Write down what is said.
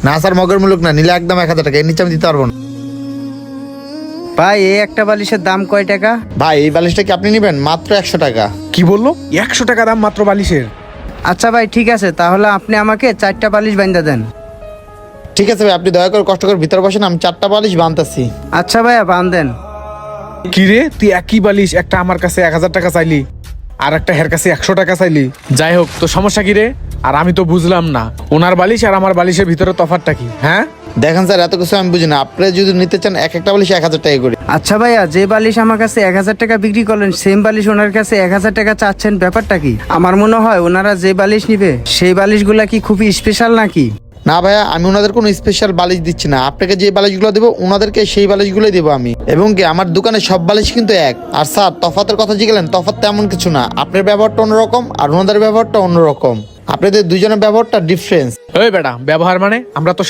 না স্যার মগের মুলুক না, নিলে একদম 1000 টাকা, এর নিচে আমি দিতে পারবো না। ভাই এই একটা বালিশের দাম কয় টাকা? ভাই এই বালিশটা কি আপনি নেবেন? মাত্র 100 টাকা। কি বললো? 100 টাকা দাম মাত্র বালিশের? আচ্ছা ভাই ঠিক আছে, তাহলে আপনি আমাকে 4টা বালিশ বাইন্ধা দেন। ঠিক আছে ভাই, আপনি দয়া করে কষ্ট করে ভিতরে বসেন, আমি 4টা বালিশ বানতেছি। আচ্ছা ভাইয়া বান্ধেন। কি রে, তুই একই বালিশ একটা আমার কাছে 1000 টাকা চাইলি, আর একটা হের কাছে 100 টাকা চাইলি। যাই হোক, তো সমস্যা কি রে? আর আমি তো বুঝলাম না ওনার বালিশ আর আমার বালিশের ভিতরে তফাৎটা কি? হ্যাঁ দেখেন স্যার, এত কিছু আমি বুঝি না, আপনি যদি নিতে চান এক একটা বালিশ 1000 টাকা করে। আচ্ছা ভাইয়া, যে বালিশ আমার কাছে 1000 টাকা বিক্রি করলেন, সেম বালিশ ওনার কাছে 1000 টাকা চাচ্ছেন, ব্যাপারটা কি? আমার মনে হয় ওনারা যে বালিশ নিবে সেই বালিশগুলা কি খুবই স্পেশাল নাকি? না ভাইয়া, আমি ওনাদের কোনো স্পেশাল বালিশ দিচ্ছি না, আপনাকে যে বালিশগুলো দেবো ওনাদেরকে সেই বালিশগুলোই দেবো আমি। এবং কি আমার দোকানে সব বালিশ কিন্তু এক। আর স্যার তফাতের কথা জিজ্ঞেলেন, তফাত তেমন কিছু না, আপনার ব্যবহারটা অন্যরকম আর ওনাদের ব্যবহারটা অন্যরকম, আপনাদের দুইজনের ব্যবহারটা ডিফারেন্স। ওই বেটা, ব্যবহার মানে আমরা তো